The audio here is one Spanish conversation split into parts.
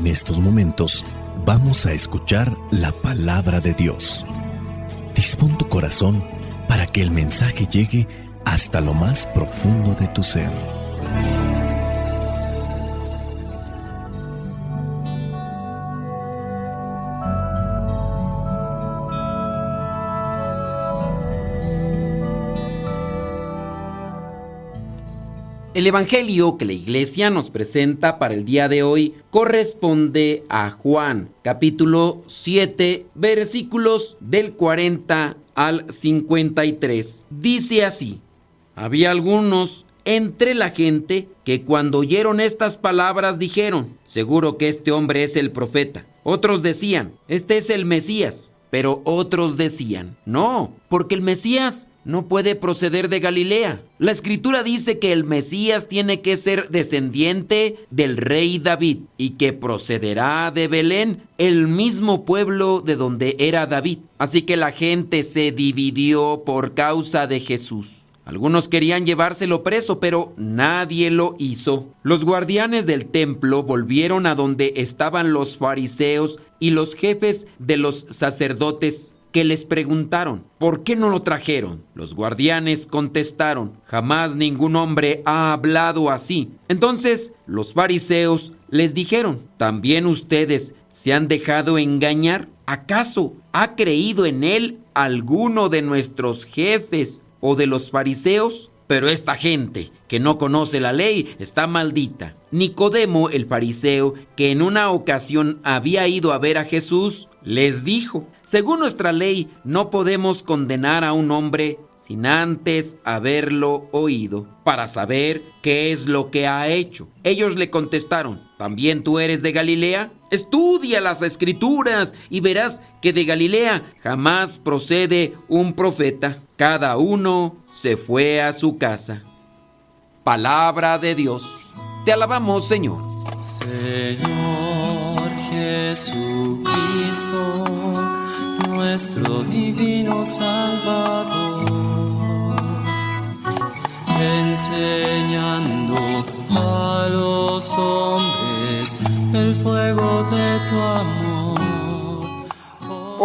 En estos momentos vamos a escuchar la palabra de Dios. Dispón tu corazón para que el mensaje llegue hasta lo más profundo de tu ser. El Evangelio que la Iglesia nos presenta para el día de hoy corresponde a Juan, capítulo 7, versículos del 40 al 53. Dice así: había algunos entre la gente que cuando oyeron estas palabras dijeron: seguro que este hombre es el profeta. Otros decían: este es el Mesías. Pero otros decían: no, porque el Mesías no puede proceder de Galilea. La Escritura dice que el Mesías tiene que ser descendiente del rey David y que procederá de Belén, el mismo pueblo de donde era David. Así que la gente se dividió por causa de Jesús. Algunos querían llevárselo preso, pero nadie lo hizo. Los guardianes del templo volvieron a donde estaban los fariseos y los jefes de los sacerdotes, que les preguntaron: ¿por qué no lo trajeron? Los guardianes contestaron: jamás ningún hombre ha hablado así. Entonces los fariseos les dijeron: ¿también ustedes se han dejado engañar? ¿Acaso ha creído en él alguno de nuestros jefes o de los fariseos? Pero esta gente que no conoce la ley está maldita. Nicodemo, el fariseo, que en una ocasión había ido a ver a Jesús, les dijo: según nuestra ley, no podemos condenar a un hombre sin antes haberlo oído, para saber qué es lo que ha hecho. Ellos le contestaron: ¿también tú eres de Galilea? Estudia las Escrituras y verás que de Galilea jamás procede un profeta. Cada uno se fue a su casa. Palabra de Dios. Te alabamos, Señor. Señor Jesucristo, nuestro divino Salvador, enseñando a los hombres el fuego de tu amor.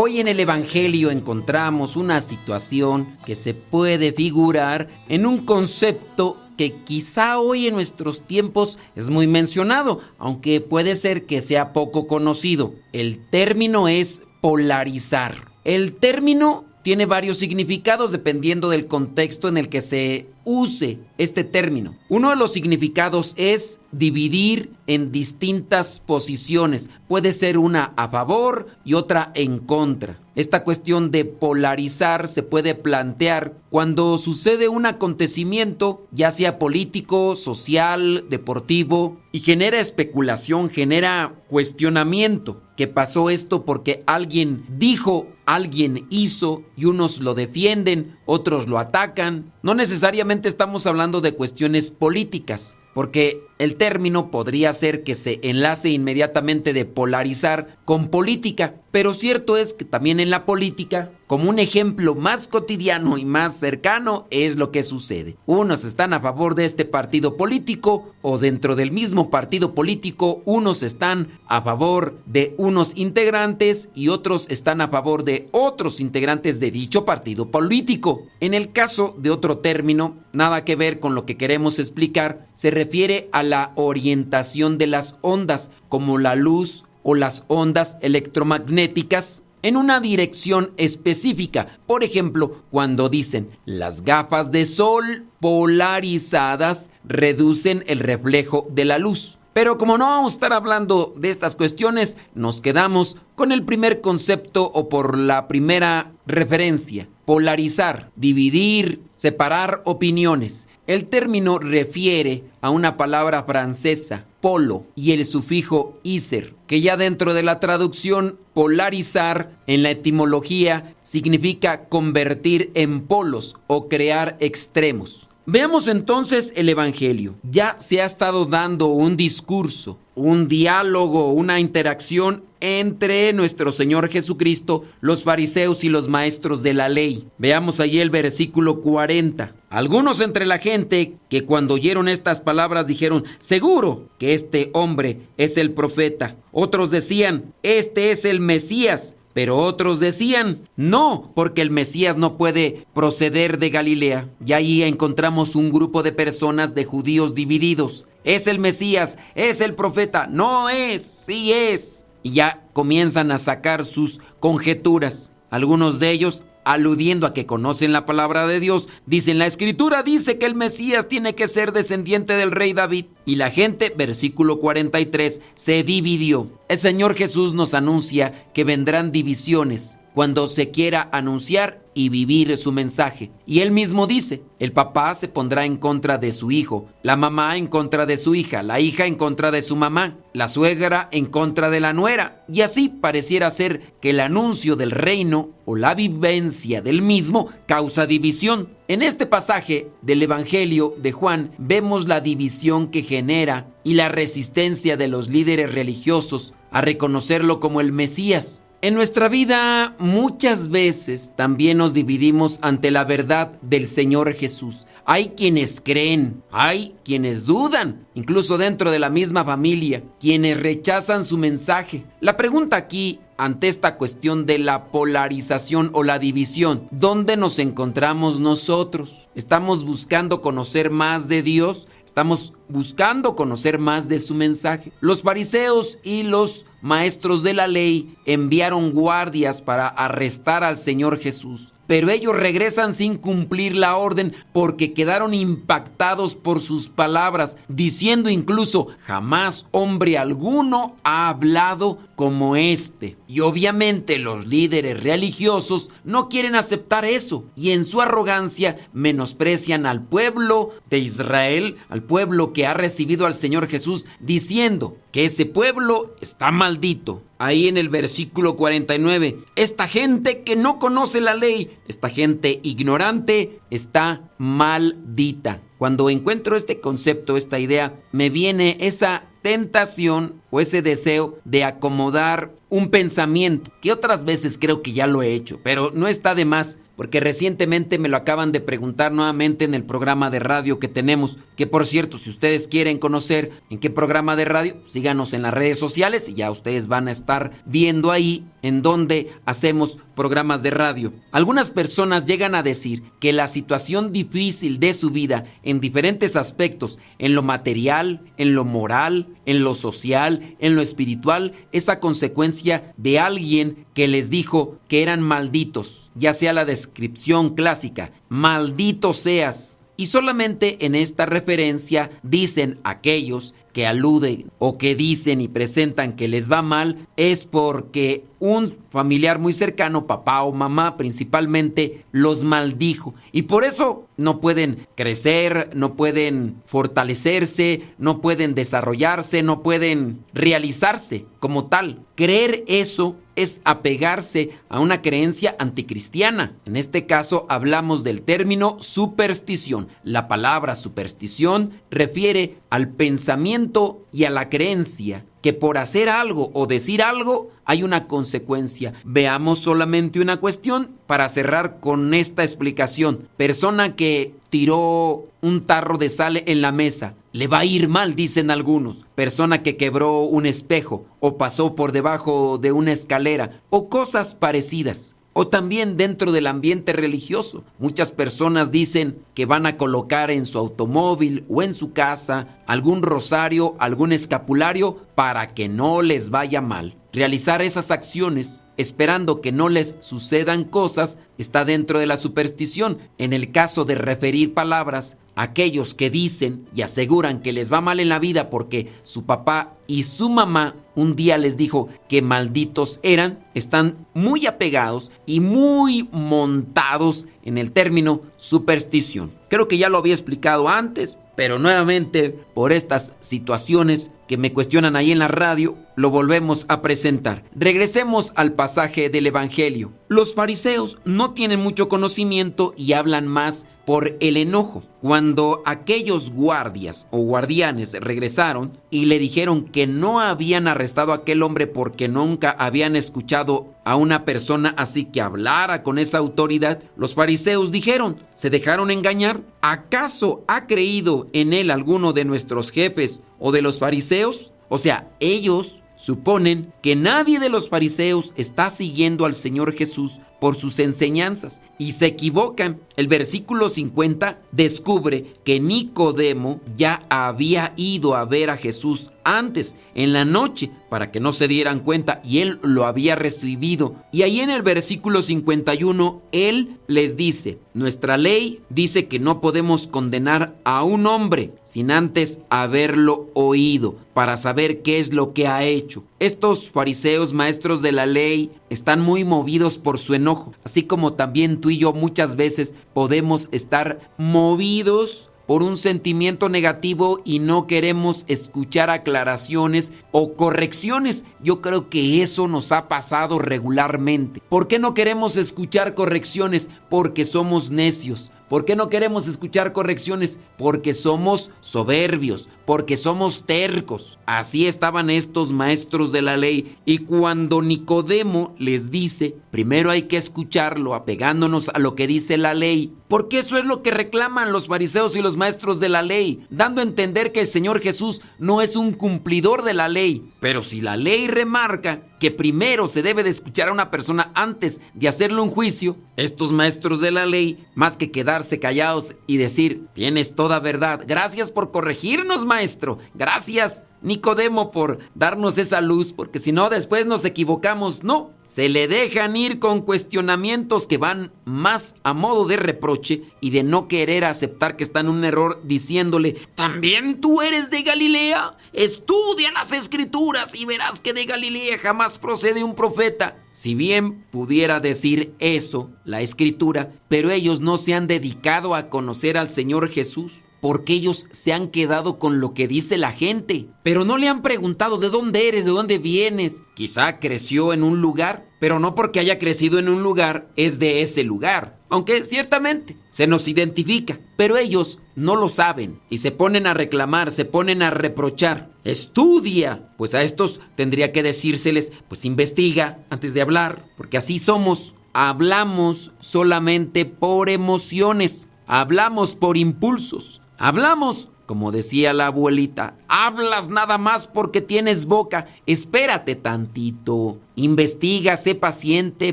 Hoy en el Evangelio encontramos una situación que se puede figurar en un concepto que quizá hoy en nuestros tiempos es muy mencionado, aunque puede ser que sea poco conocido. El término es polarizar. El término tiene varios significados dependiendo del contexto en el que se use este término. Uno de los significados es dividir en distintas posiciones. Puede ser una a favor y otra en contra. Esta cuestión de polarizar se puede plantear cuando sucede un acontecimiento, ya sea político, social, deportivo, y genera especulación, genera cuestionamiento. ¿Qué pasó esto porque alguien dijo, alguien hizo, y unos lo defienden, otros lo atacan? No necesariamente estamos hablando de cuestiones políticas, porque el término podría ser que se enlace inmediatamente de polarizar con política, pero cierto es que también en la política, como un ejemplo más cotidiano y más cercano, es lo que sucede. Unos están a favor de este partido político, o dentro del mismo partido político, unos están a favor de unos integrantes y otros están a favor de otros integrantes de dicho partido político. En el caso de otro término, nada que ver con lo que queremos explicar, se refiere a la orientación de las ondas, como la luz o las ondas electromagnéticas, en una dirección específica. Por ejemplo, cuando dicen: las gafas de sol polarizadas reducen el reflejo de la luz. Pero como no vamos a estar hablando de estas cuestiones, nos quedamos con el primer concepto o por la primera referencia: polarizar, dividir, separar opiniones. El término refiere a una palabra francesa, polo, y el sufijo iser, que ya dentro de la traducción polarizar en la etimología significa convertir en polos o crear extremos. Veamos entonces el Evangelio. Ya se ha estado dando un discurso, un diálogo, una interacción entre nuestro Señor Jesucristo, los fariseos y los maestros de la ley. Veamos allí el versículo 40. Algunos entre la gente que cuando oyeron estas palabras dijeron: seguro que este hombre es el profeta. Otros decían: este es el Mesías. Pero otros decían: no, porque el Mesías no puede proceder de Galilea. Y ahí encontramos un grupo de personas, de judíos divididos. ¿Es el Mesías? ¿Es el profeta? No es, sí es. Y ya comienzan a sacar sus conjeturas. Algunos de ellos, aludiendo a que conocen la palabra de Dios, dicen: la Escritura dice que el Mesías tiene que ser descendiente del rey David. Y la gente, versículo 43, se dividió. El Señor Jesús nos anuncia que vendrán divisiones cuando se quiera anunciar y vivir su mensaje. Y él mismo dice: el papá se pondrá en contra de su hijo, la mamá en contra de su hija, la hija en contra de su mamá, la suegra en contra de la nuera. Y así pareciera ser que el anuncio del reino o la vivencia del mismo causa división. En este pasaje del Evangelio de Juan vemos la división que genera y la resistencia de los líderes religiosos a reconocerlo como el Mesías. En nuestra vida muchas veces también nos dividimos ante la verdad del Señor Jesús. Hay quienes creen, hay quienes dudan, incluso dentro de la misma familia, quienes rechazan su mensaje. La pregunta aquí, ante esta cuestión de la polarización o la división, ¿dónde nos encontramos nosotros? ¿Estamos buscando conocer más de Dios? ¿Estamos buscando conocer más de su mensaje? Los fariseos y los maestros de la ley enviaron guardias para arrestar al Señor Jesús, pero ellos regresan sin cumplir la orden porque quedaron impactados por sus palabras, diciendo incluso: jamás hombre alguno ha hablado como este. Y obviamente los líderes religiosos no quieren aceptar eso, y en su arrogancia menosprecian al pueblo de Israel, al pueblo que ha recibido al Señor Jesús, diciendo que ese pueblo está maldito. Ahí en el versículo 49, esta gente que no conoce la ley, esta gente ignorante, está maldita. Cuando encuentro este concepto, esta idea, me viene esa tentación o ese deseo de acomodar un pensamiento, que otras veces creo que ya lo he hecho, pero no está de más, porque recientemente me lo acaban de preguntar nuevamente en el programa de radio que tenemos, que por cierto, si ustedes quieren conocer en qué programa de radio, síganos en las redes sociales y ya ustedes van a estar viendo ahí en donde hacemos programas de radio. Algunas personas llegan a decir que la situación difícil de su vida en diferentes aspectos, en lo material, en lo moral, en lo social, en lo espiritual, es a consecuencia de alguien que les dijo que eran malditos, ya sea la descripción clásica: maldito seas. Y solamente en esta referencia dicen aquellos que aluden o que dicen y presentan que les va mal, es porque un familiar muy cercano, papá o mamá principalmente, los maldijo. Y por eso no pueden crecer, no pueden fortalecerse, no pueden desarrollarse, no pueden realizarse como tal. Creer eso es apegarse a una creencia anticristiana. En este caso hablamos del término superstición. La palabra superstición refiere al pensamiento y a la creencia que por hacer algo o decir algo hay una consecuencia. Veamos solamente una cuestión para cerrar con esta explicación. Persona que tiró un tarro de sal en la mesa, le va a ir mal, dicen algunos. Persona que quebró un espejo o pasó por debajo de una escalera o cosas parecidas. O también dentro del ambiente religioso, muchas personas dicen que van a colocar en su automóvil o en su casa algún rosario, algún escapulario para que no les vaya mal. Realizar esas acciones esperando que no les sucedan cosas está dentro de la superstición. En el caso de referir palabras, aquellos que dicen y aseguran que les va mal en la vida porque su papá y su mamá un día les dijo que malditos eran, están muy apegados y muy montados en el término superstición. Creo que ya lo había explicado antes, pero nuevamente por estas situaciones que me cuestionan ahí en la radio, lo volvemos a presentar. Regresemos al pasaje del Evangelio. Los fariseos no tienen mucho conocimiento y hablan más por el enojo. Cuando aquellos guardias o guardianes regresaron y le dijeron que no habían arrestado a aquel hombre porque nunca habían escuchado a una persona así que hablara con esa autoridad, los fariseos dijeron: ¿se dejaron engañar? ¿Acaso ha creído en él alguno de nuestros jefes o de los fariseos? O sea, ellos suponen que nadie de los fariseos está siguiendo al Señor Jesús por sus enseñanzas y se equivocan. El versículo 50 descubre que Nicodemo ya había ido a ver a Jesús antes, en la noche, para que no se dieran cuenta, y él lo había recibido. Y ahí en el versículo 51, él les dice: nuestra ley dice que no podemos condenar a un hombre sin antes haberlo oído, para saber qué es lo que ha hecho. Estos fariseos, maestros de la ley, están muy movidos por su enojo, así como también tú y yo muchas veces podemos estar movidos por un sentimiento negativo y no queremos escuchar aclaraciones o correcciones. Yo creo que eso nos ha pasado regularmente. ¿Por qué no queremos escuchar correcciones? Porque somos necios. ¿Por qué no queremos escuchar correcciones? Porque somos soberbios, porque somos tercos. Así estaban estos maestros de la ley. Y cuando Nicodemo les dice, primero hay que escucharlo apegándonos a lo que dice la ley, porque eso es lo que reclaman los fariseos y los maestros de la ley, dando a entender que el Señor Jesús no es un cumplidor de la ley. Pero si la ley remarca que primero se debe de escuchar a una persona antes de hacerle un juicio, estos maestros de la ley, más que quedarse callados y decir: tienes toda verdad, gracias por corregirnos, maestro, gracias Nicodemo por darnos esa luz, porque si no después nos equivocamos. No, se le dejan ir con cuestionamientos que van más a modo de reproche y de no querer aceptar que está en un error, diciéndole: ¿también tú eres de Galilea? Estudia las escrituras y verás que de Galilea jamás procede un profeta. Si bien pudiera decir eso la escritura, pero ellos no se han dedicado a conocer al Señor Jesús, porque ellos se han quedado con lo que dice la gente, pero no le han preguntado de dónde eres, de dónde vienes. Quizá creció en un lugar, pero no porque haya crecido en un lugar es de ese lugar, aunque ciertamente se nos identifica, pero ellos no lo saben y se ponen a reclamar, se ponen a reprochar. Estudia. Pues a estos tendría que decírseles: pues investiga antes de hablar, porque así somos. Hablamos solamente por emociones, hablamos por impulsos. Hablamos, como decía la abuelita, hablas nada más porque tienes boca. Espérate tantito, investiga, sé paciente,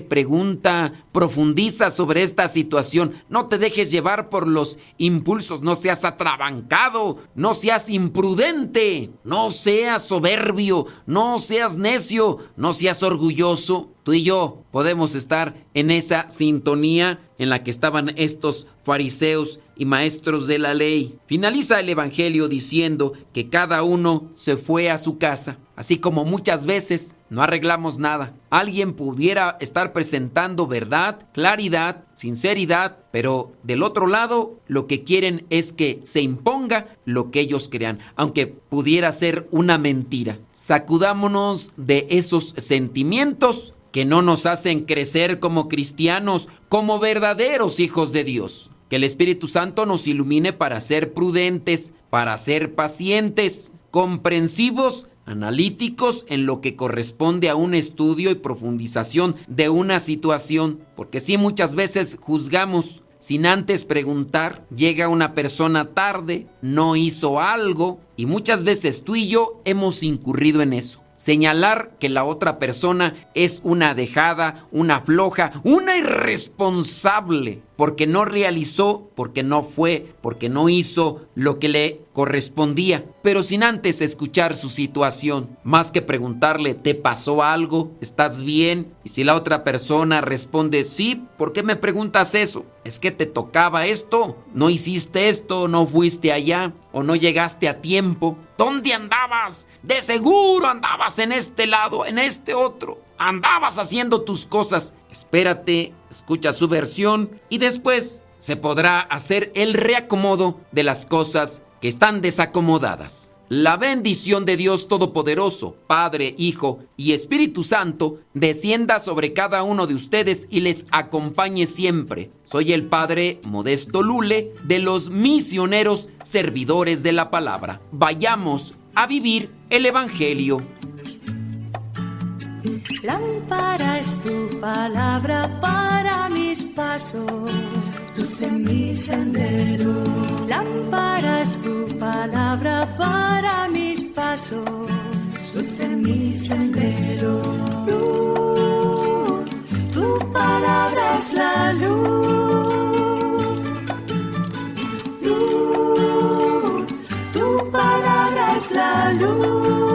pregunta, profundiza sobre esta situación. No te dejes llevar por los impulsos, no seas atrabancado, no seas imprudente, no seas soberbio, no seas necio, no seas orgulloso. Tú y yo podemos estar en esa sintonía en la que estaban estos fariseos y maestros de la ley. Finaliza el evangelio diciendo que cada uno se fue a su casa. Así como muchas veces no arreglamos nada. Alguien pudiera estar presentando verdad, claridad, sinceridad, pero del otro lado lo que quieren es que se imponga lo que ellos crean, aunque pudiera ser una mentira. Sacudámonos de esos sentimientos que no nos hacen crecer como cristianos, como verdaderos hijos de Dios. Que el Espíritu Santo nos ilumine para ser prudentes, para ser pacientes, comprensivos, analíticos en lo que corresponde a un estudio y profundización de una situación. Porque sí, muchas veces juzgamos sin antes preguntar. Llega una persona tarde, no hizo algo, y muchas veces tú y yo hemos incurrido en eso. Señalar que la otra persona es una dejada, una floja, una irresponsable, porque no realizó, porque no fue, porque no hizo lo que le correspondía, pero sin antes escuchar su situación. Más que preguntarle: ¿te pasó algo? ¿Estás bien? Y si la otra persona responde: sí, ¿por qué me preguntas eso? ¿Es que te tocaba esto? ¿No hiciste esto? ¿No fuiste allá? ¿O no llegaste a tiempo? ¿Dónde andabas? De seguro andabas en este lado, en este otro. Andabas haciendo tus cosas. Espérate, escucha su versión y después se podrá hacer el reacomodo de las cosas que están desacomodadas. La bendición de Dios Todopoderoso, Padre, Hijo y Espíritu Santo, descienda sobre cada uno de ustedes y les acompañe siempre. Soy el Padre Modesto Lule, de los misioneros servidores de la palabra. Vayamos a vivir el Evangelio. Lámpara es tu palabra para mis pasos, luz en mi sendero. Lámpara es tu palabra para mis pasos, luz en mi sendero. Luz, tu palabra es la luz. Luz, tu palabra es la luz.